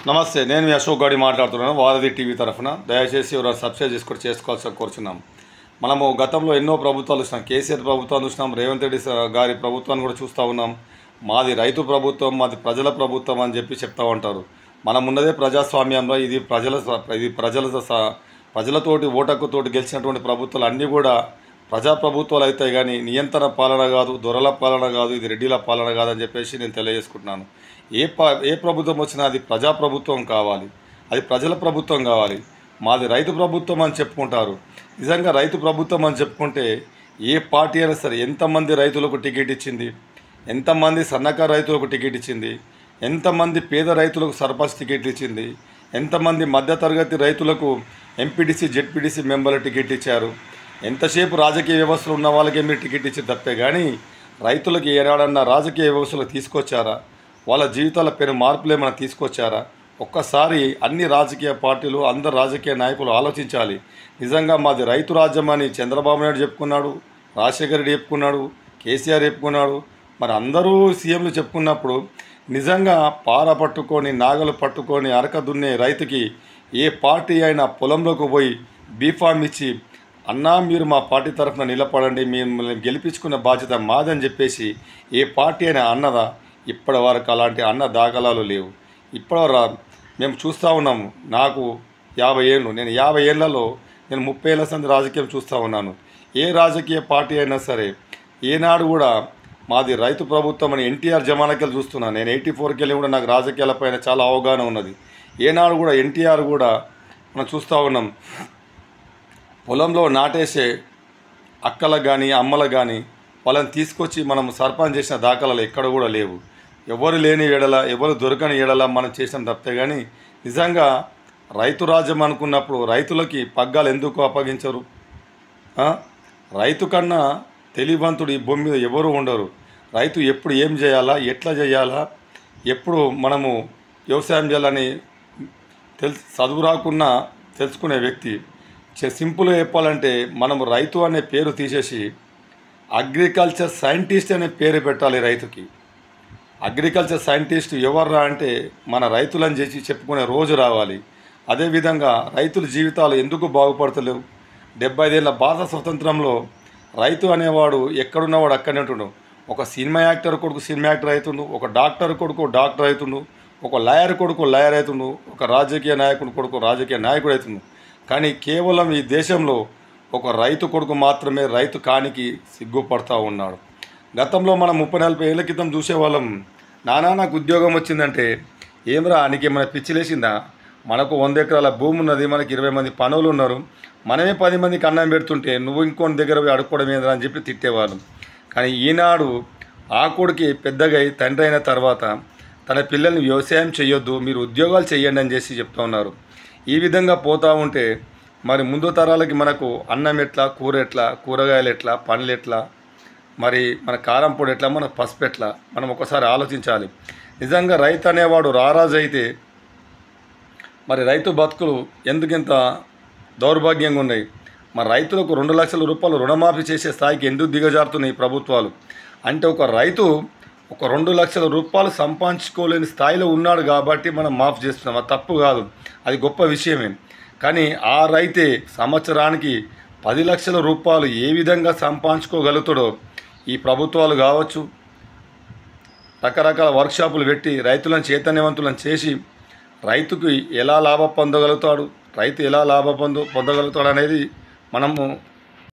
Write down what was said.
నమస్తే, నేను మీ అశోక్ గౌడి మాట్లాడుతున్నాను. వారధి టీవీ తరఫున. దయచేసి ఎవరైనా సబ్స్క్రైబ్ చేసుకోవాల్సిన కోరుచున్నాం. మనము గతంలో ఎన్నో ప్రభుత్వాలు చూసినాం. కేసీఆర్ ప్రభుత్వాన్ని చూసినాం, రేవంత్ రెడ్డి గారి ప్రభుత్వాన్ని కూడా చూస్తూ ఉన్నాం. మాది రైతు ప్రభుత్వం, మాది ప్రజల ప్రభుత్వం అని చెప్పి చెప్తూ ఉంటారు. మనం ఉన్నదే ప్రజాస్వామ్యంలో. ఇది ప్రజలతోటి ఓటక్కుతోటి గెలిచినటువంటి ప్రభుత్వాలు అన్నీ కూడా ప్రజాప్రభుత్వాలు అవుతాయి, కానీ నియంత్రణ పాలన కాదు, దొరల పాలన కాదు, ఇది రెడ్డిల పాలన కాదని చెప్పేసి నేను తెలియజేసుకుంటున్నాను. ఏ ప్రభుత్వం వచ్చినా అది ప్రజాప్రభుత్వం కావాలి, అది ప్రజల ప్రభుత్వం కావాలి. మాది రైతు ప్రభుత్వం అని చెప్పుకుంటారు. నిజంగా రైతు ప్రభుత్వం అని చెప్పుకుంటే ఏ పార్టీ అయినా సరే ఎంతమంది రైతులకు టికెట్ ఇచ్చింది, ఎంతమంది సన్నకారు రైతులకు టికెట్ ఇచ్చింది, ఎంతమంది పేద రైతులకు సర్పంచ్ టికెట్లు ఇచ్చింది, ఎంతమంది మధ్యతరగతి రైతులకు ఎంపీటీసీ జెడ్పీటీసీ మెంబర్ల టికెట్ ఇచ్చారు. ఎంతసేపు రాజకీయ వ్యవస్థలు ఉన్న వాళ్ళకే మీరు టికెట్ ఇచ్చి తప్పే, కానీ రైతులకు ఏనాడన్నా రాజకీయ వ్యవస్థలు తీసుకొచ్చారా? వాళ్ళ జీవితాల పేరు మార్పులు ఏమైనా తీసుకొచ్చారా? ఒక్కసారి అన్ని రాజకీయ పార్టీలు, అందరు రాజకీయ నాయకులు ఆలోచించాలి. నిజంగా మాది రైతు రాజ్యం అని చంద్రబాబు నాయుడు చెప్పుకున్నాడు, రాజశేఖర రెడ్డి చెప్పుకున్నాడు, కేసీఆర్ చెప్పుకున్నాడు. మరి అందరూ సీఎంలు చెప్పుకున్నప్పుడు నిజంగా పార పట్టుకొని, నాగలు పట్టుకొని అరక దున్నే రైతుకి ఏ పార్టీ అయినా పొలంలోకి పోయి బీఫామ్ ఇచ్చి, అన్నా మీరు మా పార్టీ తరఫున నిలబడండి, మిమ్మల్ని గెలిపించుకున్న బాధ్యత మాదని చెప్పేసి ఏ పార్టీ అయినా అన్నదా? ఇప్పటి వరకు అలాంటి అన్న దాఖలాలు లేవు. ఇప్పటివరకు మేము చూస్తూ ఉన్నాము. నాకు 50 ఏళ్ళు, నేను 50 ఏళ్లలో నేను 30 ఏళ్ళ సంది రాజకీయం చూస్తూ ఉన్నాను. ఏ రాజకీయ పార్టీ అయినా సరే ఏనాడు కూడా మాది రైతు ప్రభుత్వం అని ఎన్టీఆర్ జమానాకెళ్ళి చూస్తున్నాను. నేను 84కి వెళ్ళి కూడా నాకు రాజకీయాలపైన చాలా అవగాహన ఉన్నది. ఏనాడు కూడా ఎన్టీఆర్ కూడా మనం చూస్తూ ఉన్నాం. పొలంలో నాటేసే అక్కలకు కానీ అమ్మలకు కానీ వాళ్ళని తీసుకొచ్చి మనం సర్పంచ్ చేసిన దాఖలాలు ఎక్కడ కూడా లేవు. ఎవరు లేని ఎడల, ఎవరు దొరకని ఎడల మనం చేసిన తప్పితే, కానీ నిజంగా రైతు రాజ్యం అనుకున్నప్పుడు రైతులకి పగ్గాలు ఎందుకు అప్పగించరు? రైతు కన్నా తెలివంతుడు ఈ భూమి మీద ఎవరు ఉండరు. రైతు ఎప్పుడు ఏం చేయాలా, ఎట్లా చేయాలా, ఎప్పుడు మనము వ్యవసాయం చేయాలని చదువు రాకున్నా తెలుసుకునే వ్యక్తి. సింపుల్గా చెప్పాలంటే మనము రైతు అనే పేరు తీసేసి అగ్రికల్చర్ సైంటిస్ట్ అనే పేరు పెట్టాలి రైతుకి. అగ్రికల్చర్ సైంటిస్ట్ ఎవర్రా అంటే మన రైతులని చేసి చెప్పుకునే రోజు రావాలి. అదేవిధంగా రైతుల జీవితాలు ఎందుకు బాగుపడతలేవు? 75 ఏళ్ళ భారత స్వతంత్రంలో రైతు అనేవాడు ఎక్కడున్నవాడు అక్కడనే ఉంటుండు. ఒక సినిమా యాక్టర్ కొడుకు సినిమా యాక్టర్ అవుతుండు, ఒక డాక్టర్ కొడుకు డాక్టర్ అవుతుండు, ఒక లాయర్ కొడుకు లాయర్ అవుతుండు, ఒక రాజకీయ నాయకుడు కొడుకు రాజకీయ నాయకుడు అవుతుండు. కానీ కేవలం ఈ దేశంలో ఒక రైతు కొడుకు మాత్రమే రైతు కానికి సిగ్గుపడతా ఉన్నాడు. గతంలో మనం 30-40 ఏళ్ళ క్రితం చూసేవాళ్ళం. నాకు ఉద్యోగం వచ్చిందంటే ఏమరా నీకేమైనా పిచ్చిలేసిందా? మనకు 100 ఎకరాల భూమి ఉన్నది, మనకి 20 మంది పనులు ఉన్నారు, మనమే 10 మందికి అన్నం పెడుతుంటే నువ్వు ఇంకోని దగ్గర పోయి అడుక్కోవడం ఏంద్రా అని చెప్పి తిట్టేవాళ్ళం. కానీ ఈనాడు ఆ కొడుకు పెద్దగా తండ్రి అయిన తర్వాత తన పిల్లల్ని వ్యవసాయం చేయొద్దు, మీరు ఉద్యోగాలు చేయండి అని చేసి చెప్తూ ఉన్నారు. ఈ విధంగా పోతూ ఉంటే మరి ముందు తరాలకి మనకు అన్నం ఎట్లా, కూర ఎట్లా, కూరగాయలు ఎట్లా, పండ్లు ఎట్లా, మరి మన కారం పొడి ఎట్లా, మన పసుపు ఎట్లా, మనం ఒకసారి ఆలోచించాలి. నిజంగా రైతు అనేవాడు రారాజు అయితే మరి రైతు బతుకులు ఎందుకింత దౌర్భాగ్యంగా ఉన్నాయి? మరి రైతులకు 2 లక్షల రూపాయలు రుణమాఫీ చేసే స్థాయికి ఎందుకు దిగజారుతున్నాయి ప్రభుత్వాలు? అంటే ఒక రైతు ఒక 2 లక్షల రూపాయలు సంపాదించుకోలేని స్థాయిలో ఉన్నాడు కాబట్టి మనం మాఫ్ చేస్తున్నాం. అది తప్పు కాదు, అది గొప్ప విషయమే. కానీ ఆ రైతే సంవత్సరానికి 10 లక్షల రూపాయలు ఏ విధంగా సంపాదించుకోగలుగుతాడో ఈ ప్రభుత్వాలు కావచ్చు రకరకాల వర్క్షాపులు పెట్టి రైతులను చైతన్యవంతులను చేసి రైతుకు ఎలా లాభం పొందగలుగుతాడు, రైతు ఎలా లాభం పొందగలుగుతాడు అనేది మనము